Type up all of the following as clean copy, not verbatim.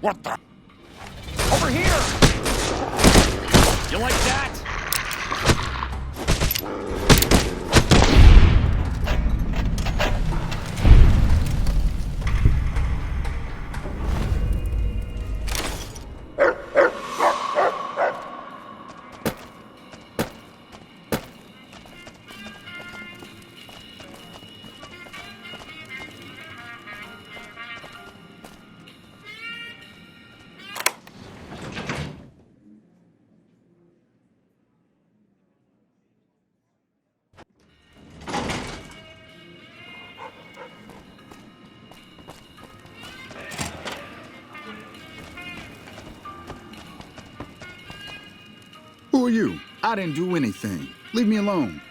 What the? Over here! You like that? Who are you? I didn't do anything. Leave me alone.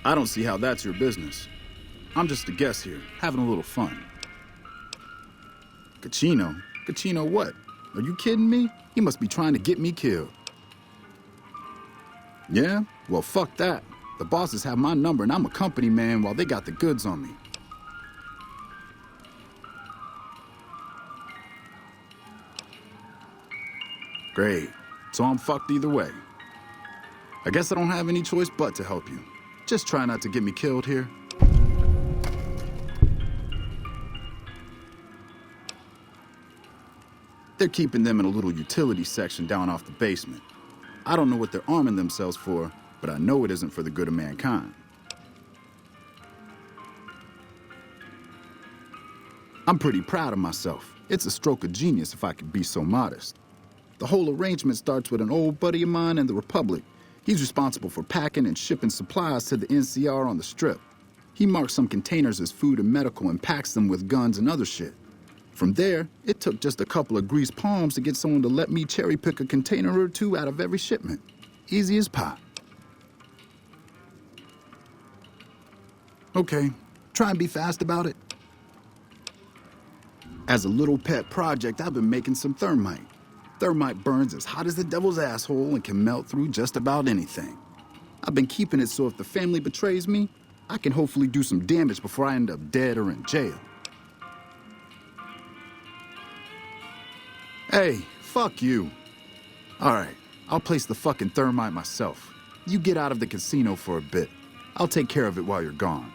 I don't see how that's your business. I'm just a guest here, having a little fun. Cachino? Cachino what? Are you kidding me? He must be trying to get me killed. Yeah? Well, fuck that. The bosses have my number and I'm a company man while they got the goods on me. Great. So I'm fucked either way. I guess I don't have any choice but to help you. Just try not to get me killed here. They're keeping them in a little utility section down off the basement. I don't know what they're arming themselves for, but I know it isn't for the good of mankind. I'm pretty proud of myself. It's a stroke of genius if I could be so modest. The whole arrangement starts with an old buddy of mine in the Republic. He's responsible for packing and shipping supplies to the NCR on the Strip. He marks some containers as food and medical and packs them with guns and other shit. From there, it took just a couple of greased palms to get someone to let me cherry-pick a container or two out of every shipment. Easy as pie. Okay, try and be fast about it. As a little pet project, I've been making some thermite. Thermite burns as hot as the devil's asshole and can melt through just about anything. I've been keeping it so if the family betrays me, I can hopefully do some damage before I end up dead or in jail. Hey, fuck you. All right, I'll place the fucking thermite myself. You get out of the casino for a bit. I'll take care of it while you're gone.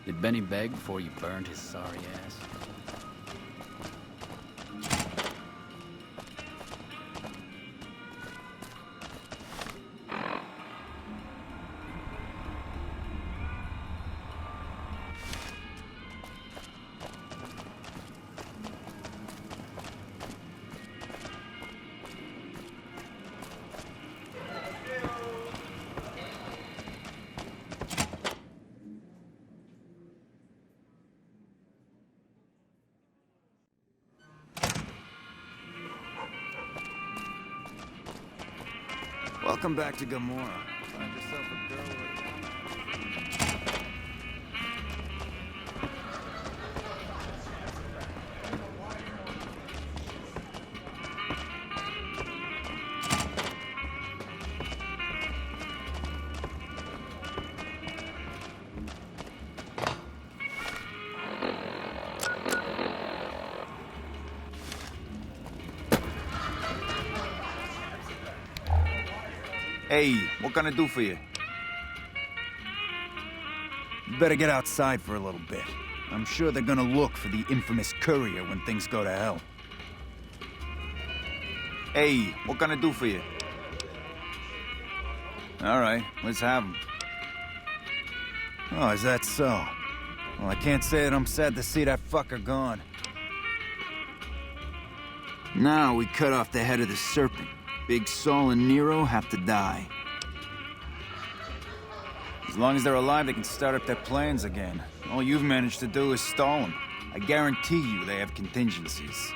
Did Benny beg before you burned his sorry ass? Welcome back to Gamora. Find yourself a girl or Hey, what can I do for you? You better get outside for a little bit. I'm sure they're gonna look for the infamous courier when things go to hell. Hey, what can I do for you? All right, let's have him. Oh, is that so? Well, I can't say that I'm sad to see that fucker gone. Now we cut off the head of the serpent. Big Saul and Nero have to die. As long as they're alive, they can start up their plans again. All you've managed to do is stall them. I guarantee you they have contingencies.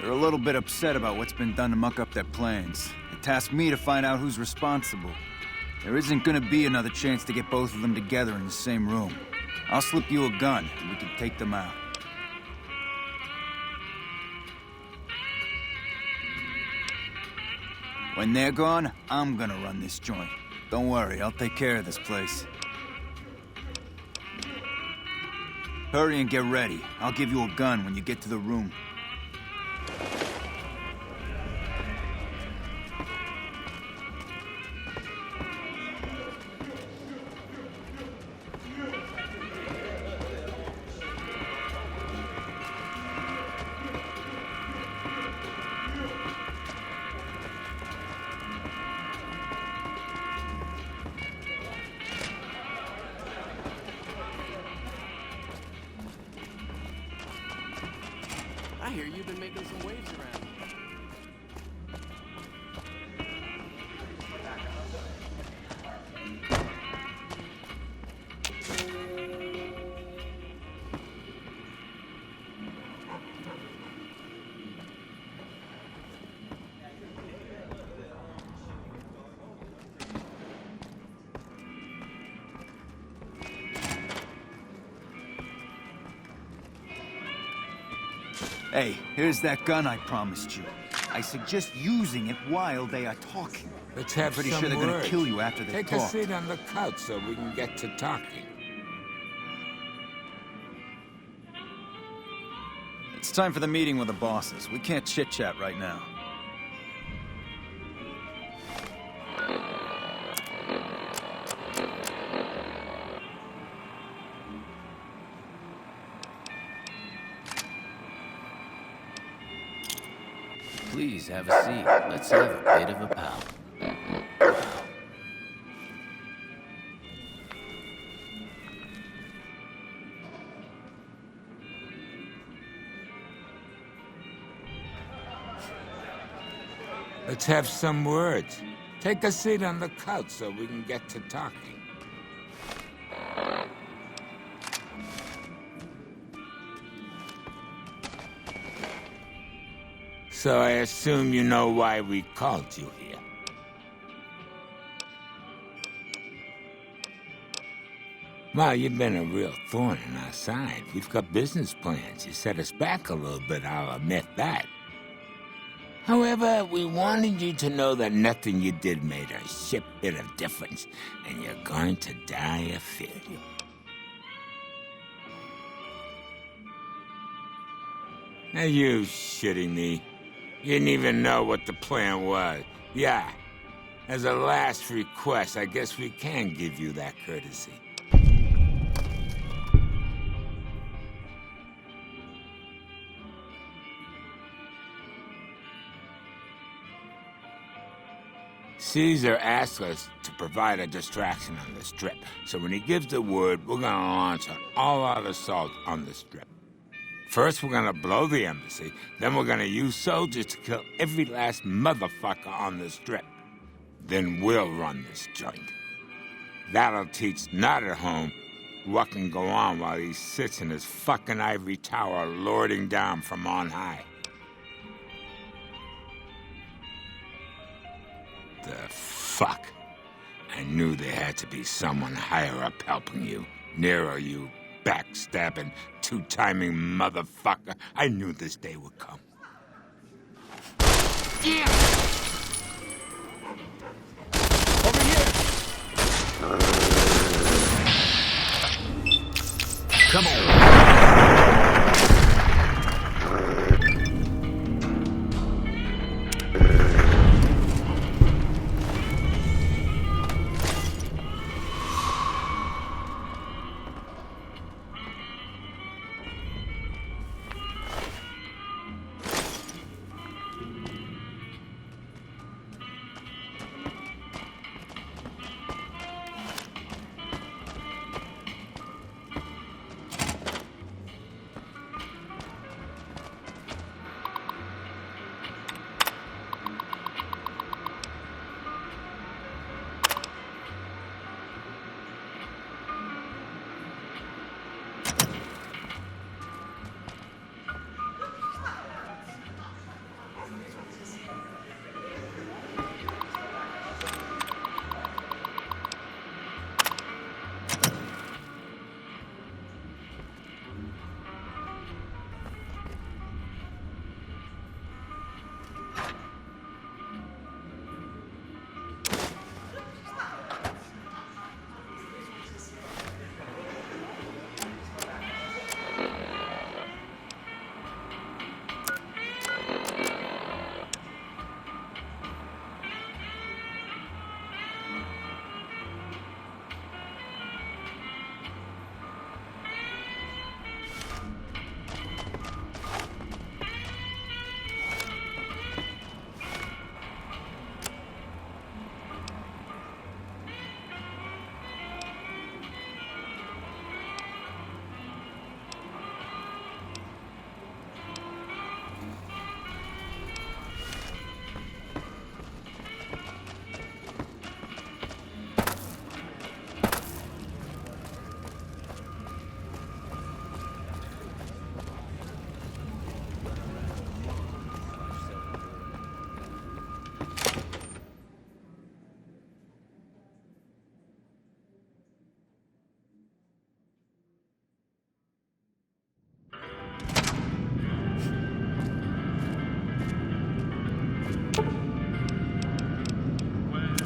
They're a little bit upset about what's been done to muck up their plans. They tasked me to find out who's responsible. There isn't gonna be another chance to get both of them together in the same room. I'll slip you a gun, and we can take them out. When they're gone, I'm gonna run this joint. Don't worry, I'll take care of this place. Hurry and get ready. I'll give you a gun when you get to the room. I hear you've been making some waves around. Hey, here's that gun I promised you. I suggest using it while they are talking. Let's have Pretty some sure they're gonna words. kill you after they Take talk. a seat on the couch so we can get to talking. It's time for the meeting with the bosses. We can't chit-chat right now. Please have a seat. Let's have a bit of a pow. Let's have some words. Take a seat on the couch so we can get to talking. So I assume you know why we called you here. Well, you've been a real thorn in our side. We've got business plans. You set us back a little bit, I'll admit that. However, we wanted you to know that nothing you did made a shit bit of difference, and you're going to die of failure. Are you shitting me? You didn't even know what the plan was. Yeah. As a last request, I guess we can give you that courtesy. Caesar asked us to provide a distraction on the Strip, so when he gives the word, we're gonna launch an all-out assault on the Strip. First, we're gonna blow the embassy, then we're gonna use soldiers to kill every last motherfucker on the Strip. Then we'll run this joint. That'll teach Not at Home what can go on while he sits in his fucking ivory tower lording down from on high. The fuck? I knew there had to be someone higher up helping you. Nero, you backstabbing, two-timing motherfucker. I knew this day would come. Yeah! Over here! Come on!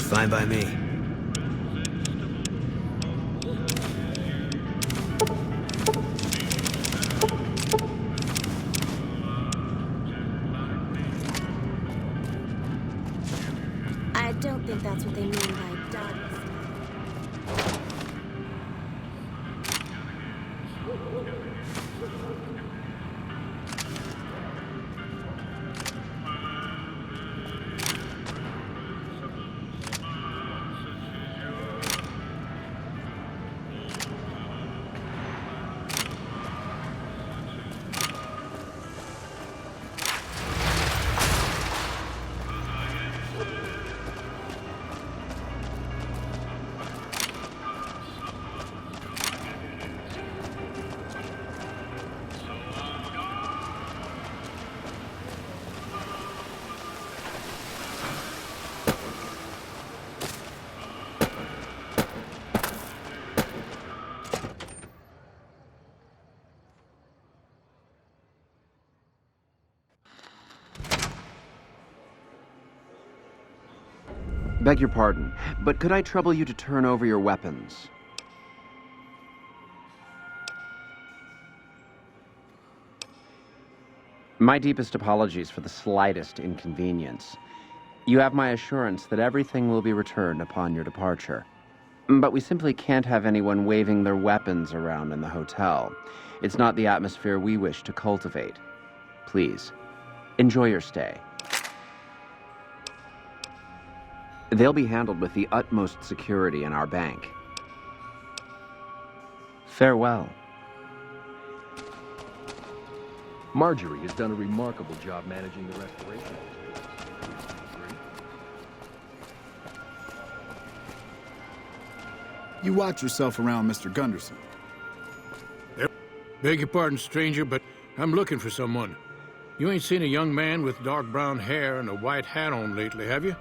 Fine by me. I don't think that's what they mean by dogs. Beg your pardon, but could I trouble you to turn over your weapons? My deepest apologies for the slightest inconvenience. You have my assurance that everything will be returned upon your departure. But we simply can't have anyone waving their weapons around in the hotel. It's not the atmosphere we wish to cultivate. Please, enjoy your stay. They'll be handled with the utmost security in our bank. Farewell. Marjorie has done a remarkable job managing the restoration. You watch yourself around Mr. Gunderson. Beg your pardon, stranger, but I'm looking for someone. You ain't seen a young man with dark brown hair and a white hat on lately, have you?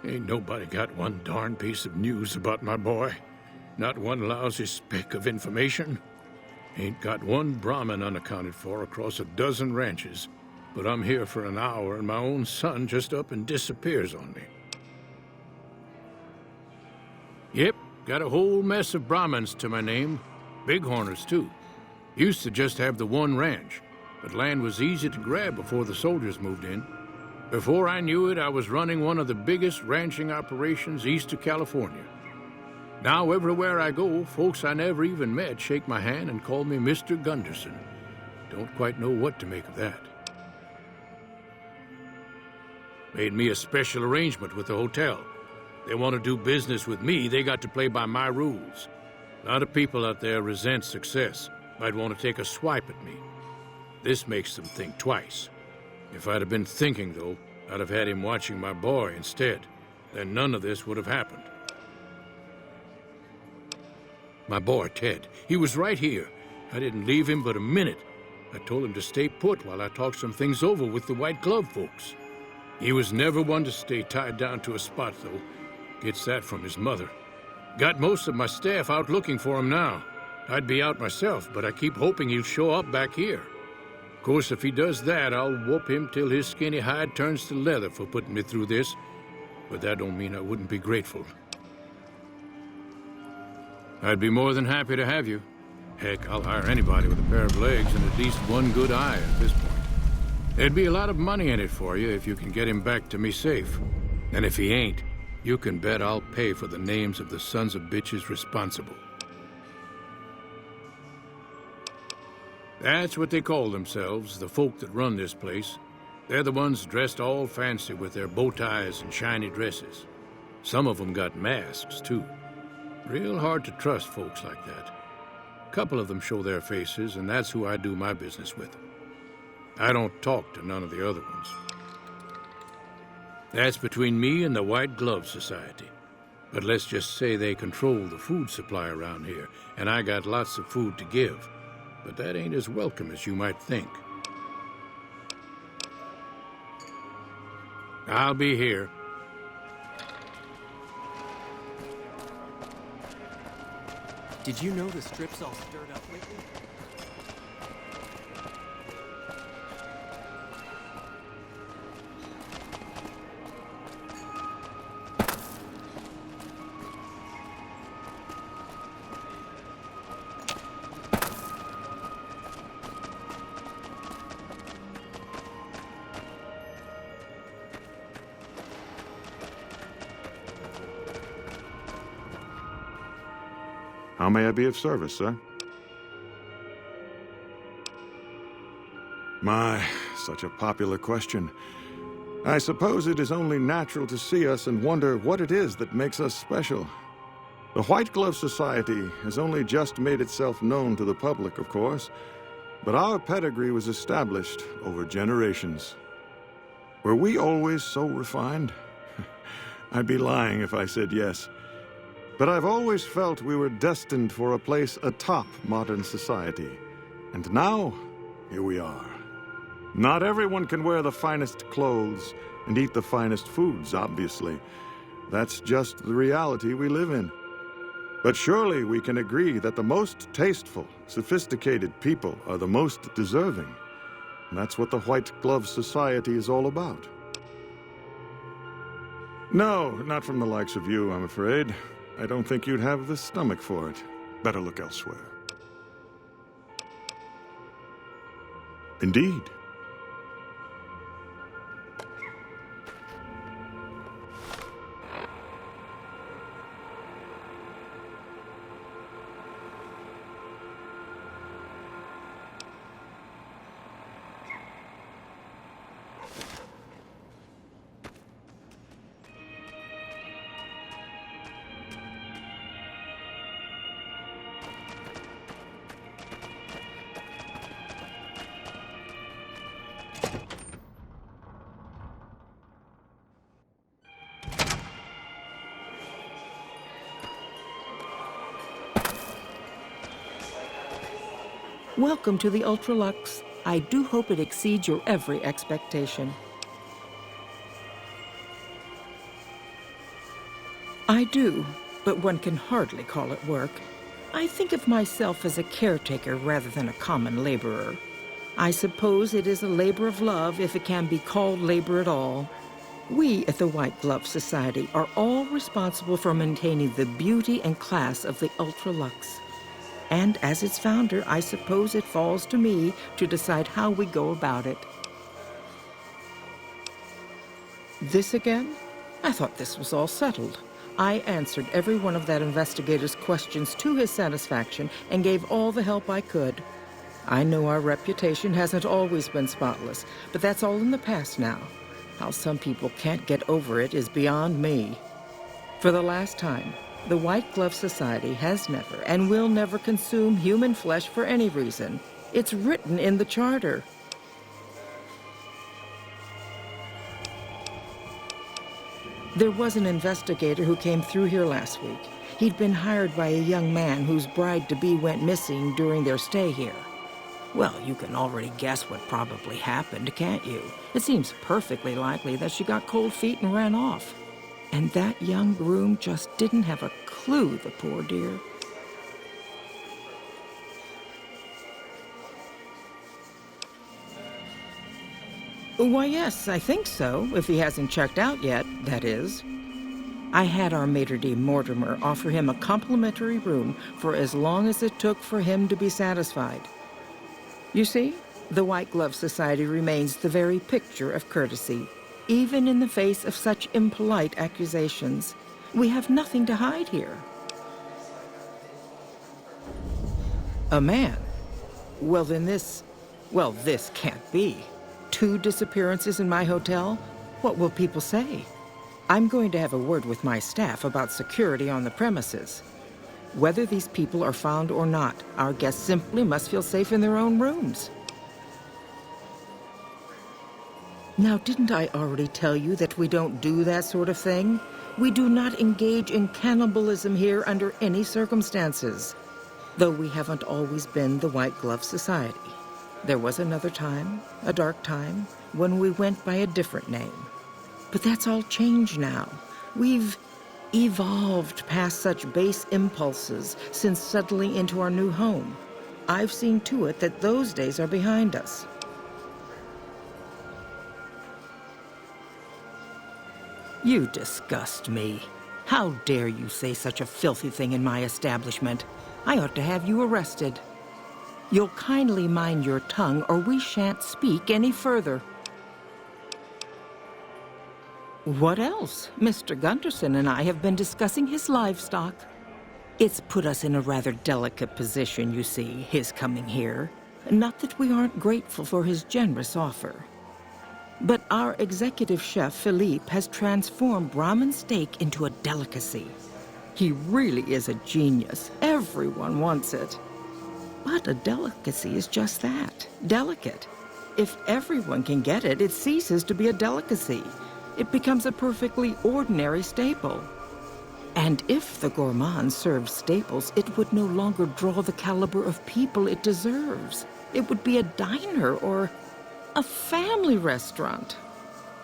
Ain't nobody got one darn piece of news about my boy. Not one lousy speck of information. Ain't got one Brahmin unaccounted for across a dozen ranches. But I'm here for an hour and my own son just up and disappears on me. Yep, got a whole mess of Brahmins to my name. Bighorners, too. Used to just have the one ranch, but land was easy to grab before the soldiers moved in. Before I knew it, I was running one of the biggest ranching operations east of California. Now, everywhere I go, folks I never even met shake my hand and call me Mr. Gunderson. Don't quite know what to make of that. Made me a special arrangement with the hotel. They want to do business with me, they got to play by my rules. A lot of people out there resent success, might want to take a swipe at me. This makes them think twice. If I'd have been thinking, though, I'd have had him watching my boy instead. Then none of this would have happened. My boy, Ted, he was right here. I didn't leave him but a minute. I told him to stay put while I talked some things over with the White Glove folks. He was never one to stay tied down to a spot, though. Gets that from his mother. Got most of my staff out looking for him now. I'd be out myself, but I keep hoping he'll show up back here. Of course, if he does that, I'll whoop him till his skinny hide turns to leather for putting me through this. But that don't mean I wouldn't be grateful. I'd be more than happy to have you. Heck, I'll hire anybody with a pair of legs and at least one good eye at this point. There'd be a lot of money in it for you if you can get him back to me safe. And if he ain't, you can bet I'll pay for the names of the sons of bitches responsible. That's what they call themselves, the folk that run this place. They're the ones dressed all fancy with their bow ties and shiny dresses. Some of them got masks, too. Real hard to trust folks like that. A couple of them show their faces, and that's who I do my business with. I don't talk to none of the other ones. That's between me and the White Glove Society. But let's just say they control the food supply around here, and I got lots of food to give. But that ain't as welcome as you might think. I'll be here. Did you know the strip's all stirred up lately? How may I be of service, sir? My, such a popular question. I suppose it is only natural to see us and wonder what it is that makes us special. The White Glove Society has only just made itself known to the public, of course, but our pedigree was established over generations. Were we always so refined? I'd be lying if I said yes. But I've always felt we were destined for a place atop modern society. And now, here we are. Not everyone can wear the finest clothes and eat the finest foods, obviously. That's just the reality we live in. But surely we can agree that the most tasteful, sophisticated people are the most deserving. And that's what the White Glove Society is all about. No, not from the likes of you, I'm afraid. I don't think you'd have the stomach for it. Better look elsewhere. Indeed. Welcome to the Ultralux. I do hope it exceeds your every expectation. I do, but one can hardly call it work. I think of myself as a caretaker rather than a common laborer. I suppose it is a labor of love if it can be called labor at all. We at the White Glove Society are all responsible for maintaining the beauty and class of the Ultralux. And as its founder, I suppose it falls to me to decide how we go about it. This again? I thought this was all settled. I answered every one of that investigator's questions to his satisfaction and gave all the help I could. I know our reputation hasn't always been spotless, but that's all in the past now. How some people can't get over it is beyond me. For the last time, the White Glove Society has never and will never consume human flesh for any reason. It's written in the charter. There was an investigator who came through here last week. He'd been hired by a young man whose bride-to-be went missing during their stay here. Well, you can already guess what probably happened, can't you? It seems perfectly likely that she got cold feet and ran off. And that young groom just didn't have a clue, the poor dear. Why, yes, I think so, if he hasn't checked out yet, that is. I had our maitre d' Mortimer offer him a complimentary room for as long as it took for him to be satisfied. You see, the White Glove Society remains the very picture of courtesy, even in the face of such impolite accusations. We have nothing to hide here. A man? Well, then this can't be. 2 disappearances in my hotel? What will people say? I'm going to have a word with my staff about security on the premises. Whether these people are found or not, our guests simply must feel safe in their own rooms. Now, didn't I already tell you that we don't do that sort of thing? We do not engage in cannibalism here under any circumstances. Though we haven't always been the White Glove Society. There was another time, a dark time, when we went by a different name. But that's all changed now. We've evolved past such base impulses since settling into our new home. I've seen to it that those days are behind us. You disgust me. How dare you say such a filthy thing in my establishment? I ought to have you arrested. You'll kindly mind your tongue, or we shan't speak any further. What else? Mr. Gunderson and I have been discussing his livestock. It's put us in a rather delicate position, you see, his coming here. Not that we aren't grateful for his generous offer. But our executive chef, Philippe, has transformed Brahmin steak into a delicacy. He really is a genius. Everyone wants it. But a delicacy is just that, delicate. If everyone can get it, it ceases to be a delicacy. It becomes a perfectly ordinary staple. And if the gourmand served staples, it would no longer draw the caliber of people it deserves. It would be a diner or a family restaurant.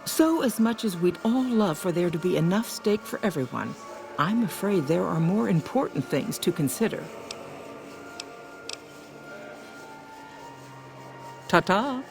So as much as we'd all love for there to be enough steak for everyone, I'm afraid there are more important things to consider. Ta-ta.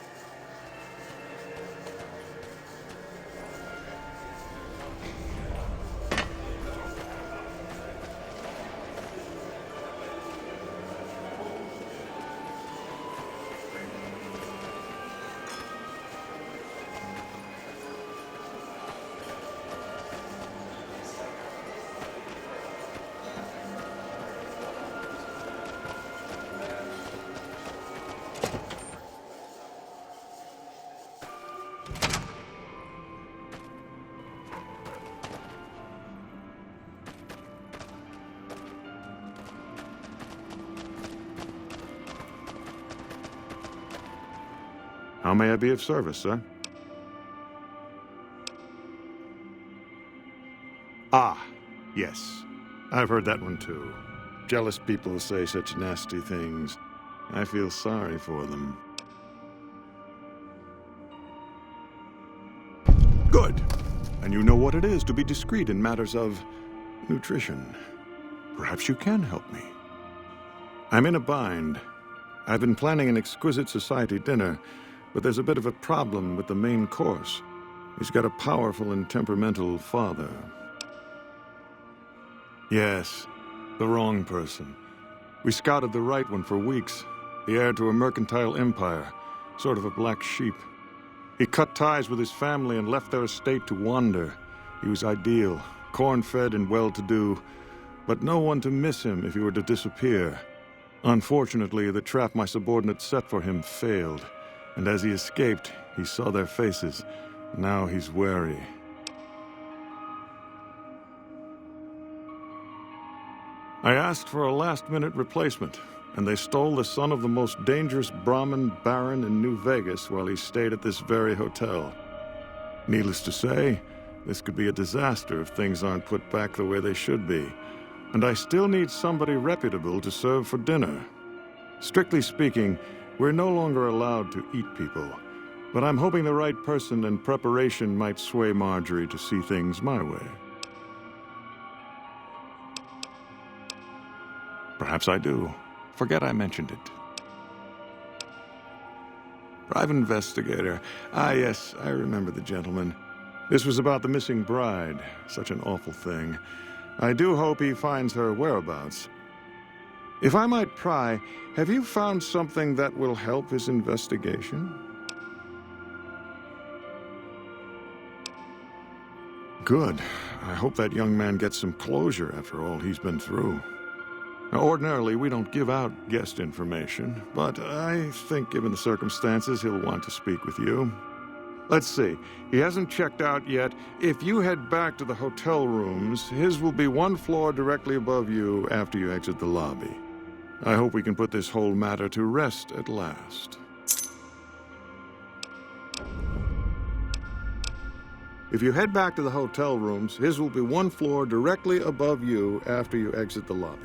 How may I be of service, sir? Ah, yes. I've heard that one too. Jealous people say such nasty things. I feel sorry for them. Good. And you know what it is to be discreet in matters of nutrition. Perhaps you can help me. I'm in a bind. I've been planning an exquisite society dinner, but there's a bit of a problem with the main course. He's got a powerful and temperamental father. Yes, the wrong person. We scouted the right one for weeks. The heir to a mercantile empire, sort of a black sheep. He cut ties with his family and left their estate to wander. He was ideal, corn-fed and well-to-do, but no one to miss him if he were to disappear. Unfortunately, the trap my subordinates set for him failed. And as he escaped, he saw their faces. Now he's wary. I asked for a last-minute replacement, and they stole the son of the most dangerous Brahmin baron in New Vegas while he stayed at this very hotel. Needless to say, this could be a disaster if things aren't put back the way they should be. And I still need somebody reputable to serve for dinner. Strictly speaking, we're no longer allowed to eat people, but I'm hoping the right person and preparation might sway Marjorie to see things my way. Perhaps I do. Forget I mentioned it. Private investigator. Ah, yes, I remember the gentleman. This was about the missing bride. Such an awful thing. I do hope he finds her whereabouts. If I might pry, have you found something that will help his investigation? Good. I hope that young man gets some closure after all he's been through. Now, ordinarily, we don't give out guest information, but I think given the circumstances, he'll want to speak with you. Let's see. He hasn't checked out yet. If you head back to the hotel rooms, his will be one floor directly above you after you exit the lobby. I hope we can put this whole matter to rest at last. If you head back to the hotel rooms, his will be one floor directly above you after you exit the lobby.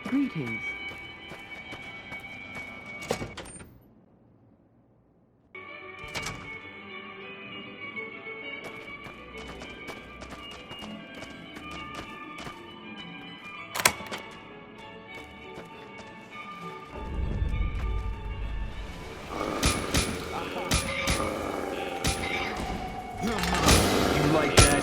Greetings. You like that?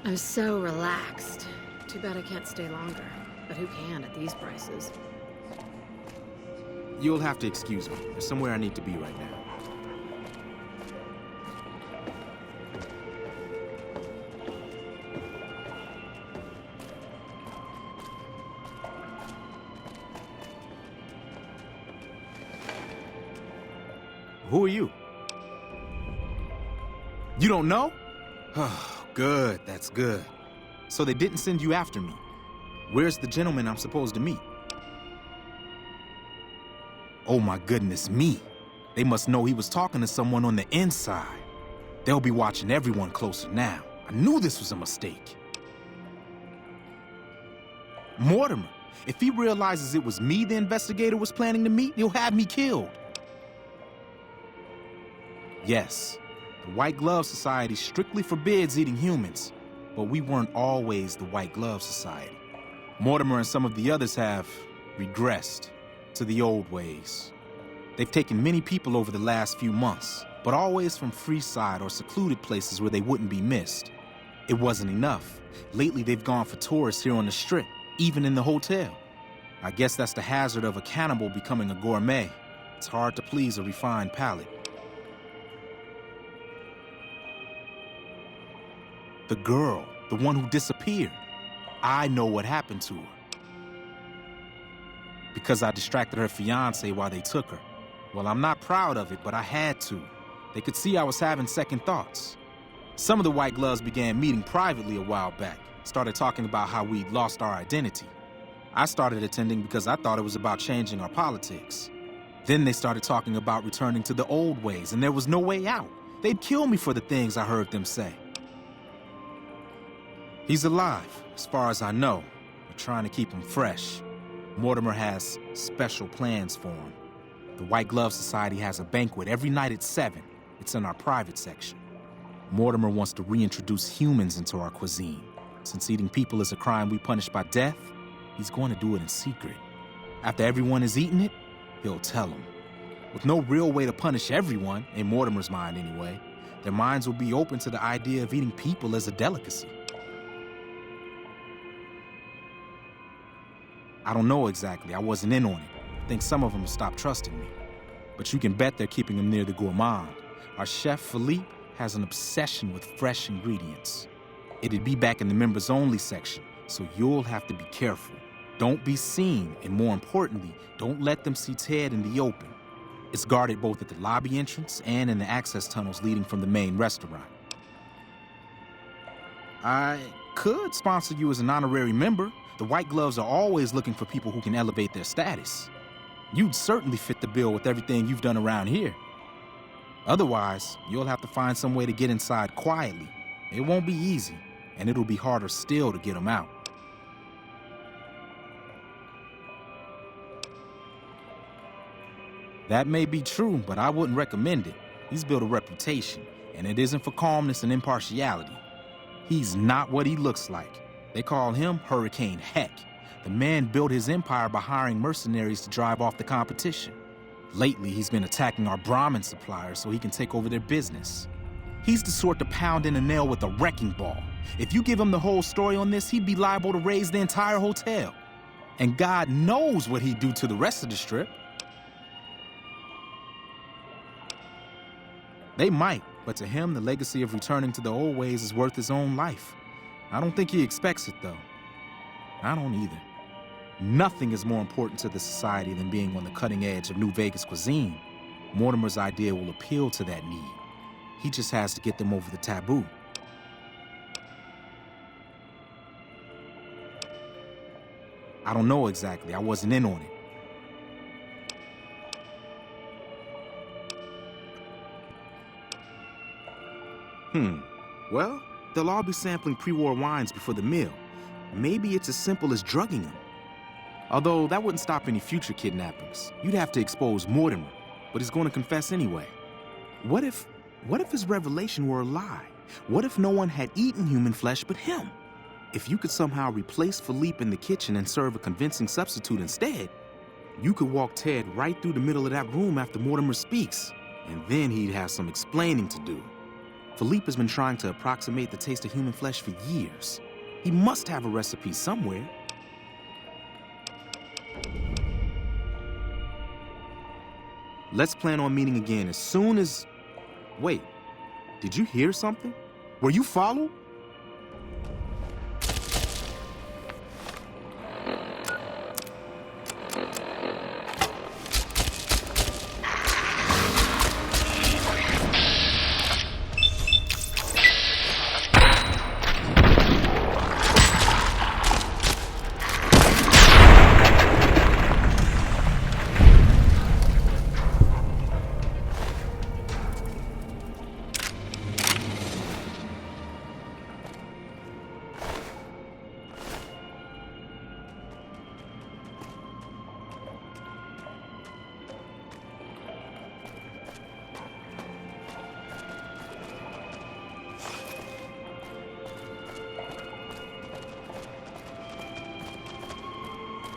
I'm so relaxed. Too bad I can't stay longer. But who can at these prices? You'll have to excuse me. There's somewhere I need to be right now. Who are you? You don't know? Oh, good, that's good. So they didn't send you after me. Where's the gentleman I'm supposed to meet? Oh my goodness me. They must know he was talking to someone on the inside. They'll be watching everyone closer now. I knew this was a mistake. Mortimer, if he realizes it was me the investigator was planning to meet, he'll have me killed. Yes, the White Glove Society strictly forbids eating humans, but we weren't always the White Glove Society. Mortimer and some of the others have regressed to the old ways. They've taken many people over the last few months, but always from Freeside or secluded places where they wouldn't be missed. It wasn't enough. Lately, they've gone for tourists here on the Strip, even in the hotel. I guess that's the hazard of a cannibal becoming a gourmet. It's hard to please a refined palate. The girl, the one who disappeared. I know what happened to her. Because I distracted her fiancé while they took her. Well, I'm not proud of it, but I had to. They could see I was having second thoughts. Some of the White Gloves began meeting privately a while back, started talking about how we'd lost our identity. I started attending because I thought it was about changing our politics. Then they started talking about returning to the old ways, and there was no way out. They'd kill me for the things I heard them say. He's alive, as far as I know. We're trying to keep him fresh. Mortimer has special plans for him. The White Glove Society has a banquet every night at 7. It's in our private section. Mortimer wants to reintroduce humans into our cuisine. Since eating people is a crime we punish by death, he's going to do it in secret. After everyone has eaten it, he'll tell them. With no real way to punish everyone, in Mortimer's mind anyway, their minds will be open to the idea of eating people as a delicacy. I don't know exactly. I wasn't in on it. I think some of them have stopped trusting me. But you can bet they're keeping him near the gourmand. Our chef, Philippe, has an obsession with fresh ingredients. It'd be back in the members-only section, so you'll have to be careful. Don't be seen, and more importantly, don't let them see Ted in the open. It's guarded both at the lobby entrance and in the access tunnels leading from the main restaurant. I could sponsor you as an honorary member. The White Gloves are always looking for people who can elevate their status. You'd certainly fit the bill with everything you've done around here. Otherwise, you'll have to find some way to get inside quietly. It won't be easy, and it'll be harder still to get them out. That may be true, but I wouldn't recommend it. He's built a reputation, and it isn't for calmness and impartiality. He's not what he looks like. They call him Hurricane Heck. The man built his empire by hiring mercenaries to drive off the competition. Lately, he's been attacking our Brahmin suppliers so he can take over their business. He's the sort to pound in a nail with a wrecking ball. If you give him the whole story on this, he'd be liable to raise the entire hotel. And God knows what he'd do to the rest of the Strip. They might, but to him, the legacy of returning to the old ways is worth his own life. I don't think he expects it, though. I don't either. Nothing is more important to the society than being on the cutting edge of New Vegas cuisine. Mortimer's idea will appeal to that need. He just has to get them over the taboo. I don't know exactly. I wasn't in on it. Well, they'll all be sampling pre-war wines before the meal. Maybe it's as simple as drugging them. Although that wouldn't stop any future kidnappings. You'd have to expose Mortimer, but he's going to confess anyway. What if his revelation were a lie? What if no one had eaten human flesh but him? If you could somehow replace Philippe in the kitchen and serve a convincing substitute instead, you could walk Ted right through the middle of that room after Mortimer speaks, and then he'd have some explaining to do. Philippe has been trying to approximate the taste of human flesh for years. He must have a recipe somewhere. Let's plan on meeting again as soon as... Wait, did you hear something? Were you followed?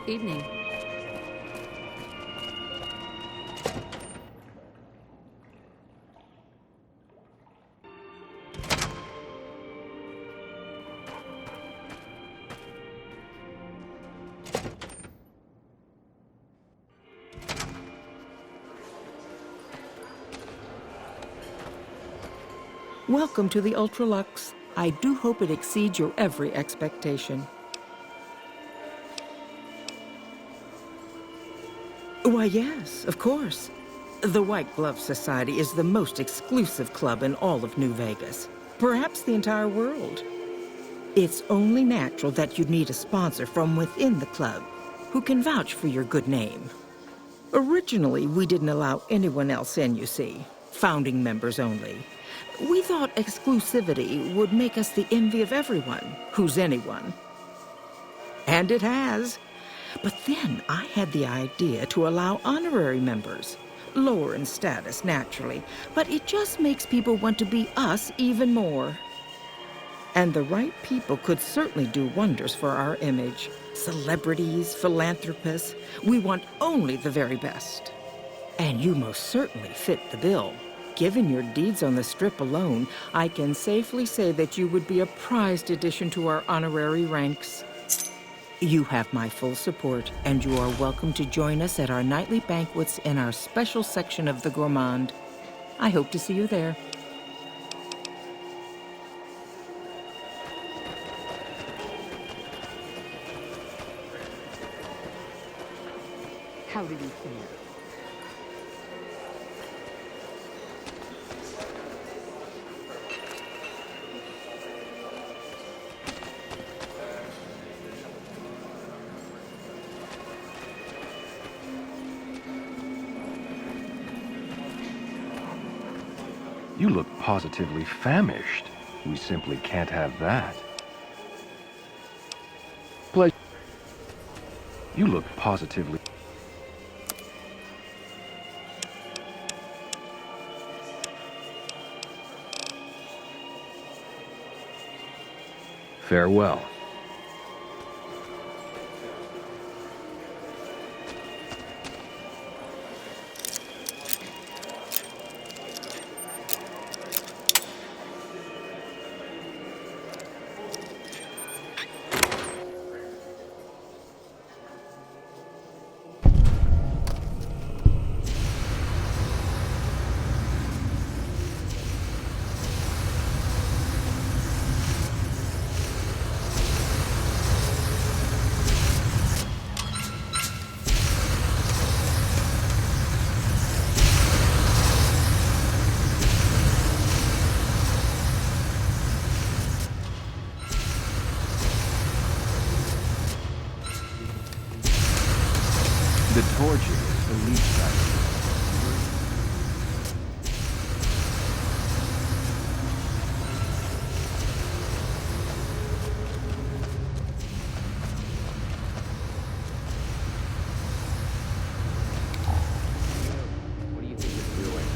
Evening. Welcome to the Ultralux. I do hope it exceeds your every expectation. Why, yes, of course. The White Glove Society is the most exclusive club in all of New Vegas. Perhaps the entire world. It's only natural that you'd need a sponsor from within the club who can vouch for your good name. Originally, we didn't allow anyone else in, you see. Founding members only. We thought exclusivity would make us the envy of everyone who's anyone. And it has. But then I had the idea to allow honorary members. Lower in status, naturally, but it just makes people want to be us even more. And the right people could certainly do wonders for our image. Celebrities, philanthropists, we want only the very best. And you most certainly fit the bill. Given your deeds on the Strip alone, I can safely say that you would be a prized addition to our honorary ranks. You have my full support, and you are welcome to join us at our nightly banquets in our special section of the Gourmand. I hope to see you there. How did you feel? You look positively famished. We simply can't have that. Pleasure. You look positively... Farewell. The torture is the least I can. What do you think it's doing?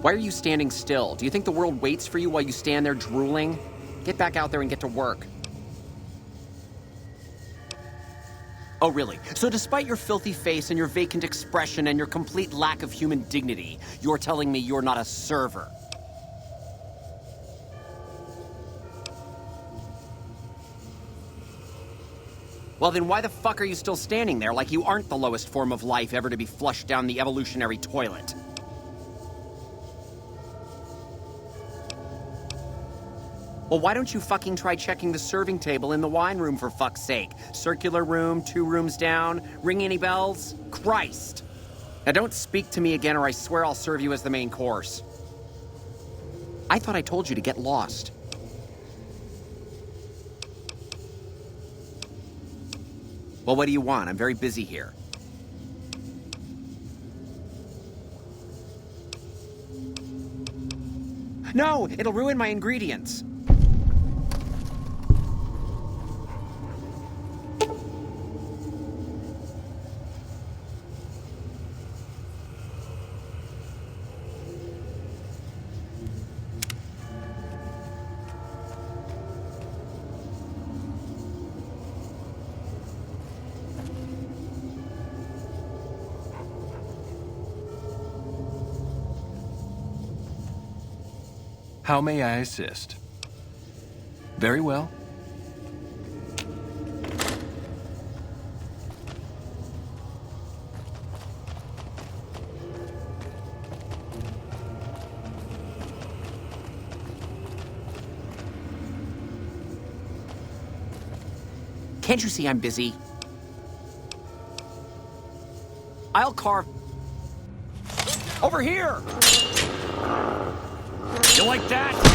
Why are you standing still? Do you think the world waits for you while you stand there drooling? Get back out there and get to work. Oh, really? So despite your filthy face and your vacant expression and your complete lack of human dignity, you're telling me you're not a server? Well, then why the fuck are you still standing there like you aren't the lowest form of life ever to be flushed down the evolutionary toilet? Well, why don't you fucking try checking the serving table in the wine room, for fuck's sake? Circular room, 2 rooms down. Ring any bells? Christ! Now don't speak to me again or I swear I'll serve you as the main course. I thought I told you to get lost. Well, what do you want? I'm very busy here. No! It'll ruin my ingredients! How may I assist? Very well. Can't you see I'm busy? I'll carve... Over here! You like that?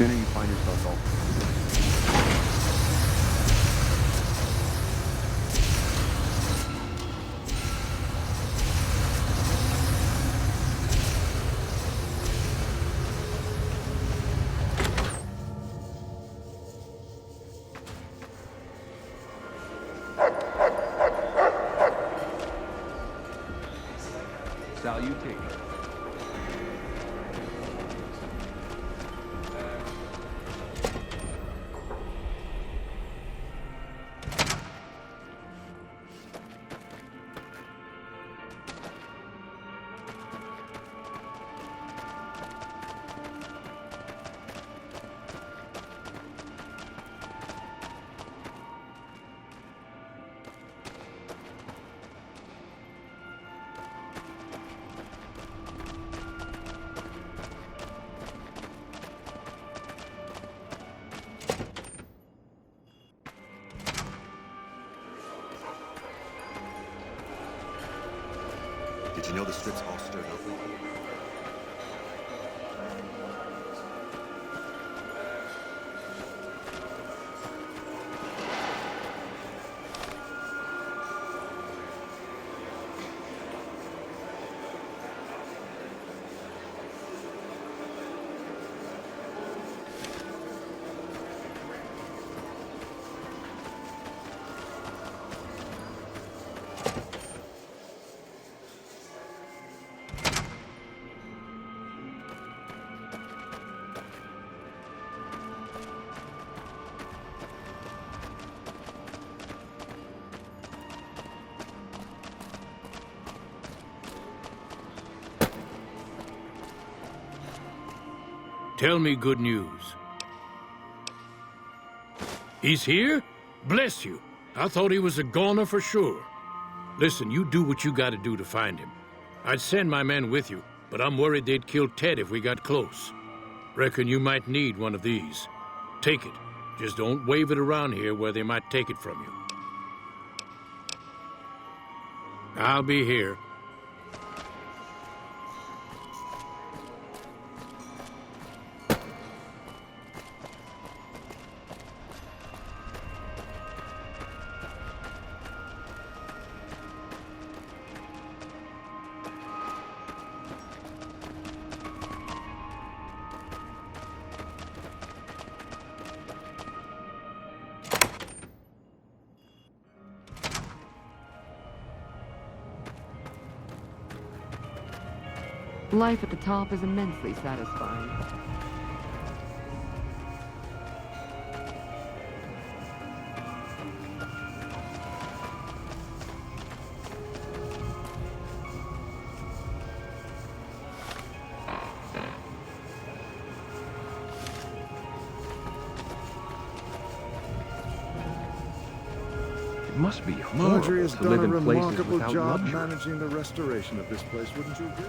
sooner you find yourself all. Salutations. Did you know the strip's all stirred up? Tell me good news. He's here? Bless you. I thought he was a goner for sure. Listen, you do what you gotta do to find him. I'd send my men with you, but I'm worried they'd kill Ted if we got close. Reckon you might need one of these. Take it. Just don't wave it around here where they might take it from you. I'll be here. Life at the top is immensely satisfying. It must be horrible Marjorie has to done live a in places remarkable without job luxury. managing the restoration of this place, wouldn't you agree?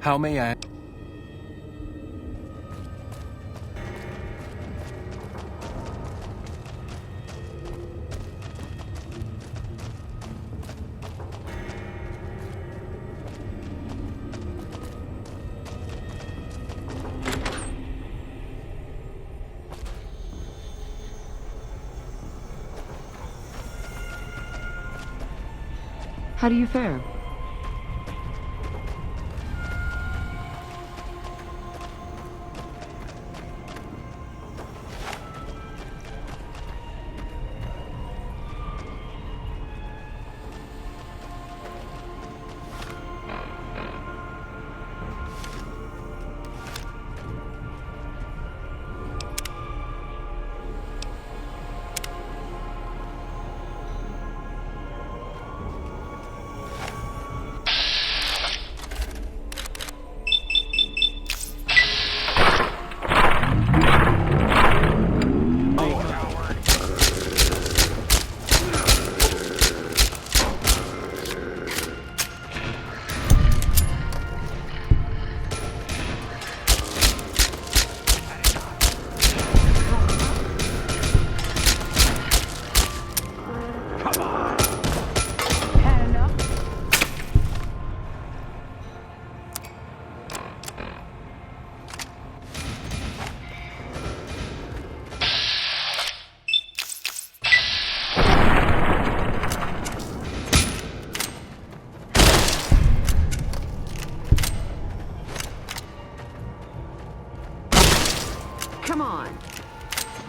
How may I? How do you fare?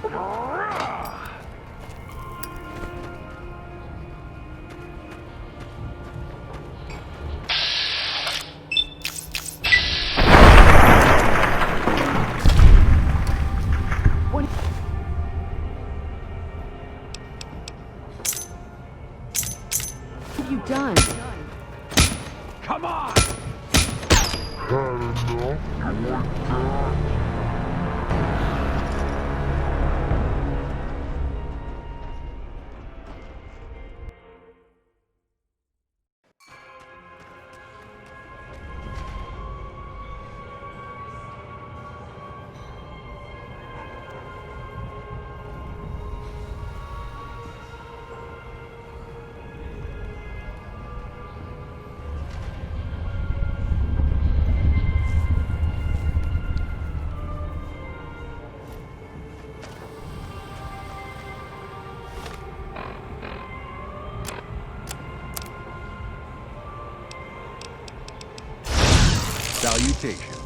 What have you done? Come on! Salutations.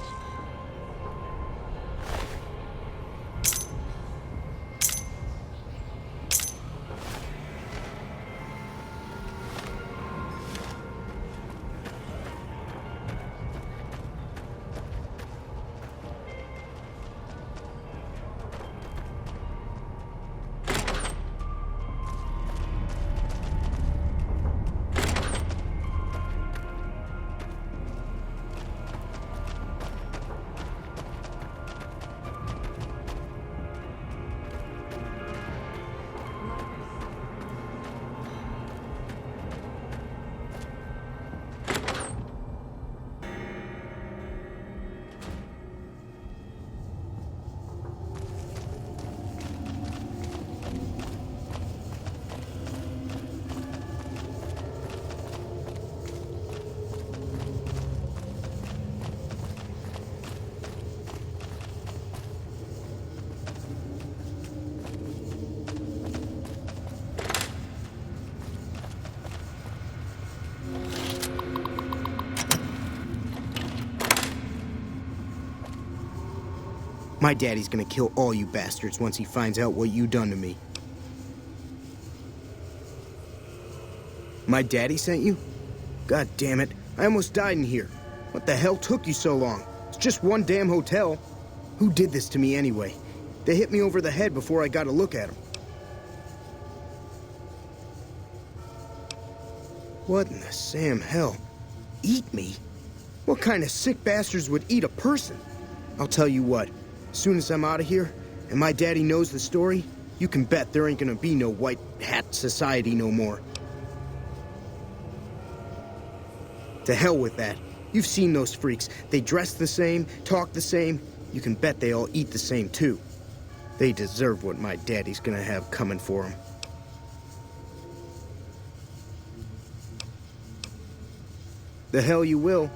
My daddy's gonna kill all you bastards once he finds out what you done to me. My daddy sent you? God damn it, I almost died in here. What the hell took you so long? It's just one damn hotel. Who did this to me anyway? They hit me over the head before I got a look at them. What in the Sam hell? Eat me? What kind of sick bastards would eat a person? I'll tell you what. As soon as I'm out of here, and my daddy knows the story, you can bet there ain't gonna be no white hat society no more. To hell with that. You've seen those freaks. They dress the same, talk the same. You can bet they all eat the same too. They deserve what my daddy's gonna have coming for them. The hell you will.